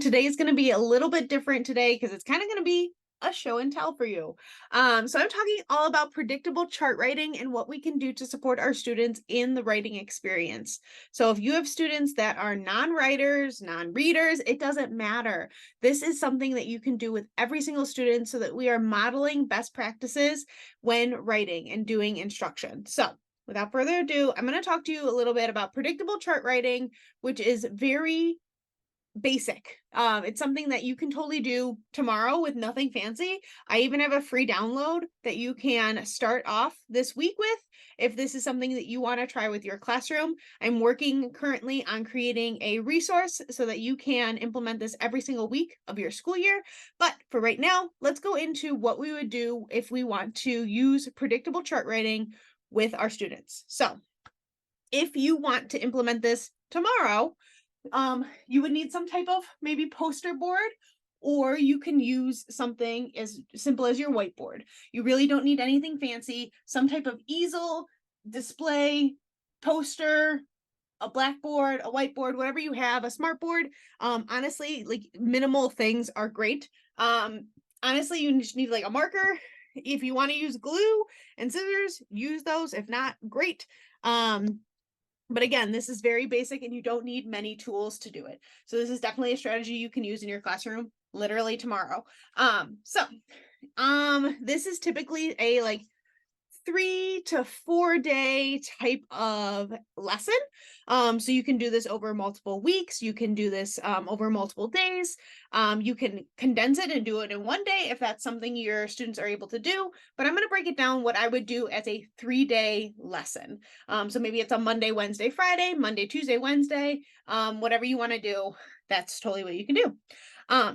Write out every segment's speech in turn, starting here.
Today is going to be a little bit different today because it's kind of going to be a show and tell for you. So I'm talking all about predictable chart writing and what we can do to support our students in the writing experience. So if you have students that are non-writers, non-readers, it doesn't matter. This is something that you can do with every single student so that we are modeling best practices when writing and doing instruction. So without further ado, I'm going to talk to you a little bit about predictable chart writing, which is very basic. It's something that you can totally do tomorrow with nothing fancy. I even have a free download that you can start off this week with if this is something that you want to try with your classroom. I'm working currently on creating a resource so that you can implement this every single week of your school year. But for right now, let's go into what we would do if we want to use predictable chart writing with our students. So if you want to implement this tomorrow, you would need some type of maybe poster board, or you can use something as simple as your whiteboard. You really don't need anything fancy. Some type of easel, display, poster, a blackboard, a whiteboard, whatever you have, a smartboard. Honestly, like minimal things are great. Honestly, you just need like a marker. If you want to use glue and scissors, use those. If not, great. But again, this is very basic and you don't need many tools to do it. So this is definitely a strategy you can use in your classroom literally tomorrow. This is typically a like 3 to 4 day type of lesson. So you can do this over multiple weeks. You can do this over multiple days. You can condense it and do it in one day if that's something your students are able to do. But I'm going to break it down what I would do as a 3-day lesson. So maybe it's a Monday, Wednesday, Friday, Monday, Tuesday, Wednesday, whatever you want to do. That's totally what you can do.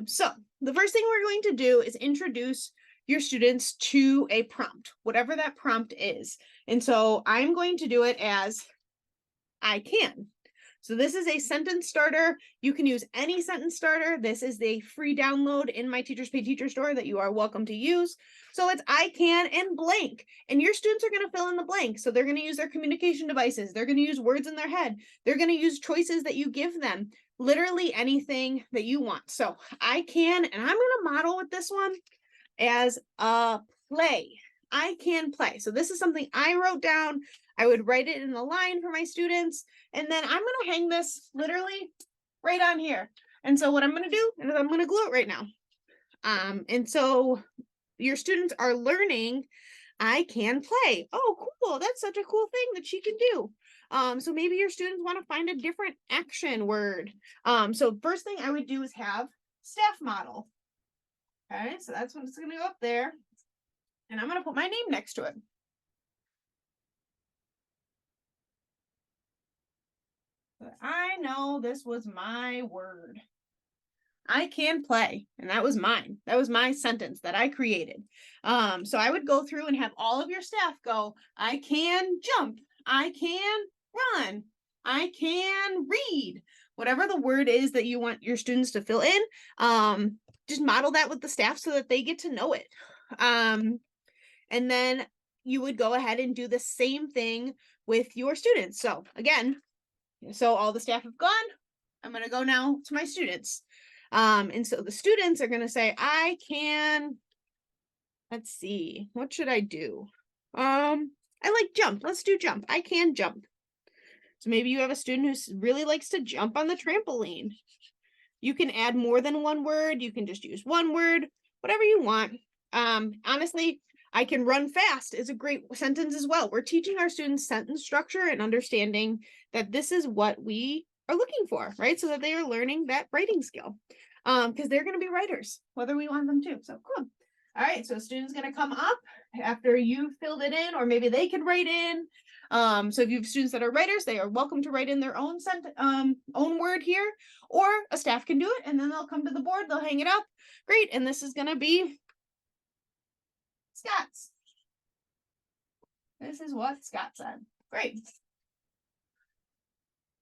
So the first thing we're going to do is introduce your students to a prompt, whatever that prompt is. And so I'm going to do it as I can. So this is a sentence starter. You can use any sentence starter. This is the free download in my Teachers Pay Teacher store that you are welcome to use. So it's I can and blank. And your students are going to fill in the blank. So they're going to use their communication devices. They're going to use words in their head. They're going to use choices that you give them. Literally anything that you want. So I can, and I'm going to model with this one as a play. I can play. So this is something I wrote down. I would write it in the line for my students. And then I'm going to hang this literally right on here. And so what I'm going to do is I'm going to glue it right now. And so your students are learning I can play. Oh, cool. That's such a cool thing that she can do. So maybe your students want to find a different action word. So first thing I would do is have staff model. Okay, so that's what's going to go up there. And I'm going to put my name next to it. But I know this was my word. I can play. And that was mine. That was my sentence that I created. So I would go through and have all of your staff go, I can jump. I can run. I can read. Whatever the word is that you want your students to fill in, just model that with the staff so that they get to know it. And then you would go ahead and do the same thing with your students. So again, so all the staff have gone. I'm going to go now to my students. And so the students are going to say, I can, let's see, what should I do? I like jump. Let's do jump. I can jump. So maybe you have a student who really likes to jump on the trampoline. You can add more than one word. You can just use one word, whatever you want. Honestly, I can run fast is a great sentence as well. We're teaching our students sentence structure and understanding that this is what we are looking for, right? So that they are learning that writing skill because they're going to be writers, whether we want them to. So cool. All right, so a student's going to come up after you filled it in, or maybe they could write in. So if you have students that are writers, they are welcome to write in their own own word here, or a staff can do it, and then they'll come to the board, they'll hang it up. Great, and this is going to be Scott's. This is what Scott said. Great.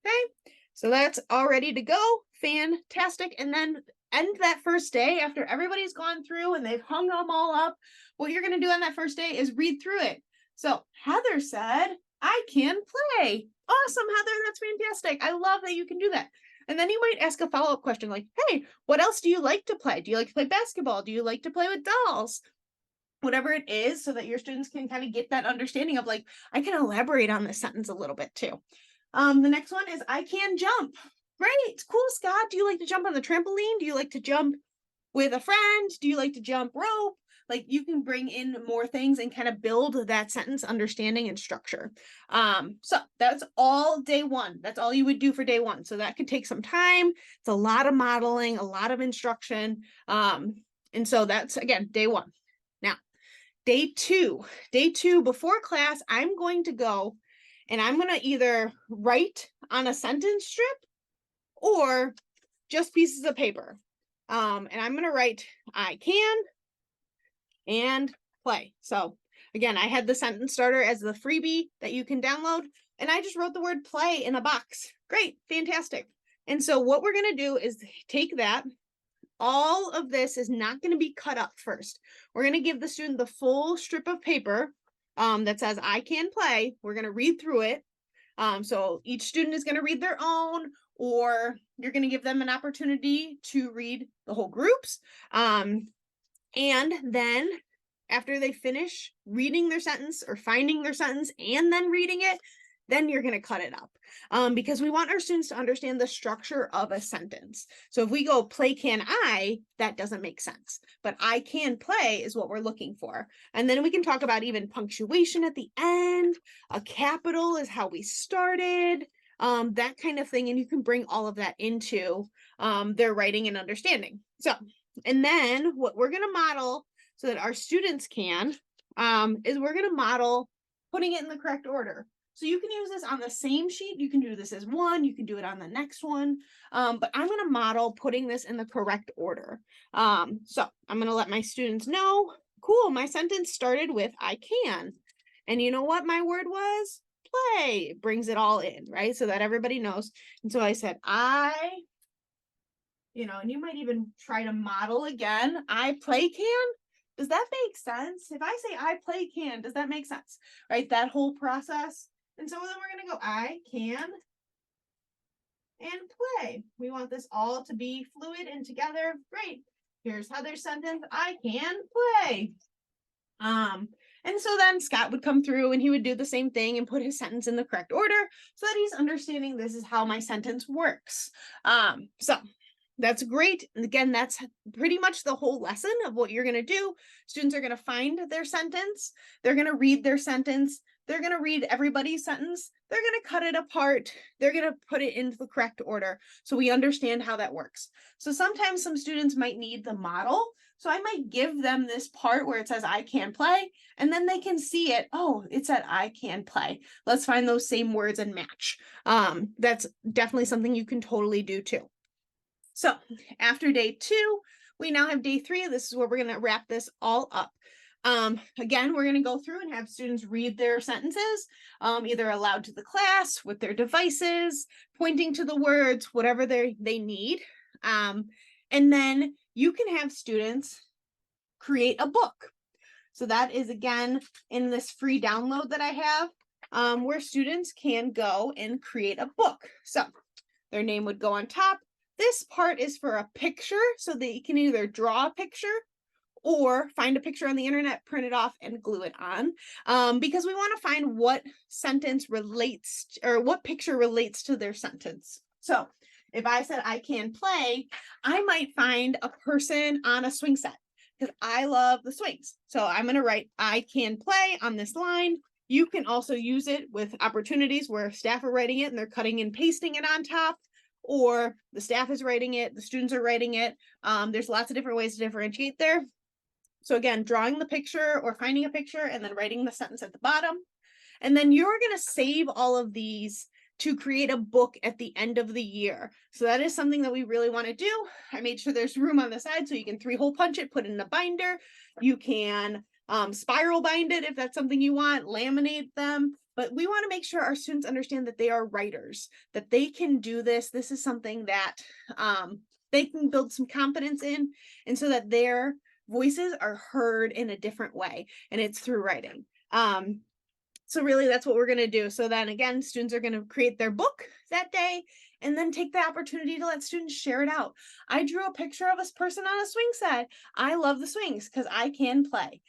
Okay, so that's all ready to go. Fantastic. And then end that first day after everybody's gone through and they've hung them all up. What you're going to do on that first day is read through it. So Heather said, I can play. Awesome, Heather. That's fantastic. I love that you can do that. And then you might ask a follow-up question like, hey, what else do you like to play? Do you like to play basketball? Do you like to play with dolls? Whatever it is, so that your students can kind of get that understanding of like, I can elaborate on this sentence a little bit too. The next one is I can jump. Great, cool, Scott. Do you like to jump on the trampoline? Do you like to jump with a friend? Do you like to jump rope? Like you can bring in more things and kind of build that sentence understanding and structure. So that's all day one. That's all you would do for day one. So that could take some time. It's a lot of modeling, a lot of instruction. And so that's again day one. Now, day two before class, I'm going to go and I'm going to either write on a sentence strip or just pieces of paper. And I'm going to write, I can and play. So again, I had the sentence starter as the freebie that you can download, and I just wrote the word play in a box. Great, fantastic. And so what we're going to do is take that. All of this is not going to be cut up first. We're going to give the student the full strip of paper that says I can play. We're going to read through it. So each student is going to read their own, or you're going to give them an opportunity to read the whole groups. And then after they finish reading their sentence or finding their sentence and then reading it, then you're going to cut it up because we want our students to understand the structure of a sentence. So if we go play can I, that doesn't make sense. But I can play is what we're looking for. And then we can talk about even punctuation at the end. A capital is how we started, that kind of thing. And you can bring all of that into their writing and understanding. So, and then what we're going to model so that our students can is we're going to model putting it in the correct order. So you can use this on the same sheet. You can do this as one. You can do it on the next one. But I'm going to model putting this in the correct order. So I'm going to let my students know, cool, my sentence started with I can. And you know what my word was? Play. It brings it all in, right? So that everybody knows. And so I said, and you might even try to model again. I play can. Does that make sense? If I say I play can, does that make sense? Right? That whole process. And so then we're going to go, I can and play. We want this all to be fluid and together. Great. Here's Heather's sentence. I can play. And so then Scott would come through and he would do the same thing and put his sentence in the correct order so that he's understanding this is how my sentence works. So that's great. And again, that's pretty much the whole lesson of what you're going to do. Students are going to find their sentence. They're going to read their sentence. They're going to read everybody's sentence. They're going to cut it apart. They're going to put it into the correct order so we understand how that works. So sometimes some students might need the model. So I might give them this part where it says I can play, and then they can see it. Oh, it said I can play. Let's find those same words and match. That's definitely something you can totally do too. So after day two, we now have day three. This is where we're going to wrap this all up. Again, we're going to go through and have students read their sentences, either aloud to the class with their devices, pointing to the words, whatever they need. And then you can have students create a book. So that is, again, in this free download that I have, where students can go and create a book. So their name would go on top. This part is for a picture, so that you can either draw a picture or find a picture on the internet, print it off, and glue it on, because we want to find what sentence relates or what picture relates to their sentence. So if I said I can play, I might find a person on a swing set because I love the swings. So I'm going to write I can play on this line. You can also use it with opportunities where staff are writing it and they're cutting and pasting it on top, or the staff is writing it, the students are writing it. There's lots of different ways to differentiate there. So again, drawing the picture or finding a picture and then writing the sentence at the bottom. And then you're going to save all of these to create a book at the end of the year. So that is something that we really want to do. I made sure there's room on the side so you can 3-hole punch it, put it in a binder. You can spiral bind it if that's something you want, laminate them. But we want to make sure our students understand that they are writers, that they can do this. This is something that they can build some confidence in, and so that their voices are heard in a different way, and it's through writing. So really that's what we're going to do. So then again, students are going to create their book that day and then take the opportunity to let students share it out. I drew a picture of a person on a swing set. I love the swings because I can play.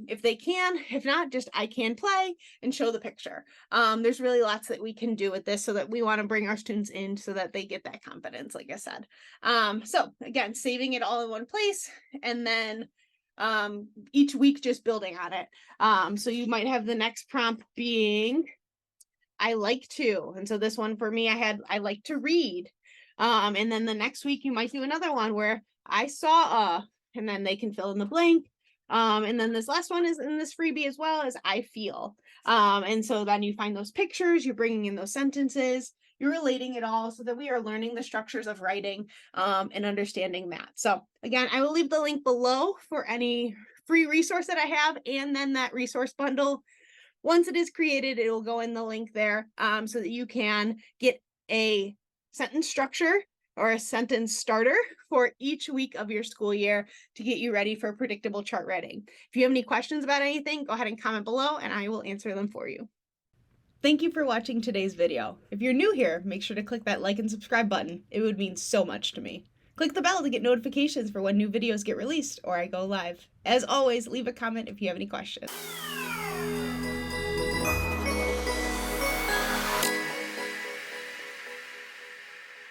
If they can, if not, just I can play and show the picture. There's really lots that we can do with this, so that we want to bring our students in so that they get that confidence, like I said. So again, saving it all in one place, and then each week just building on it. So you might have the next prompt being, I like to. And so this one for me, I like to read. And then the next week you might do another one where I saw and then they can fill in the blank. And then this last one is in this freebie as well, as I feel. And so then you find those pictures, you're bringing in those sentences, you're relating it all, so that we are learning the structures of writing and understanding that. So again, I will leave the link below for any free resource that I have, and then that resource bundle. Once it is created, it will go in the link there, so that you can get a sentence structure or a sentence starter for each week of your school year to get you ready for predictable chart writing. If you have any questions about anything, go ahead and comment below and I will answer them for you. Thank you for watching today's video. If you're new here, make sure to click that like and subscribe button. It would mean so much to me. Click the bell to get notifications for when new videos get released or I go live. As always, leave a comment if you have any questions.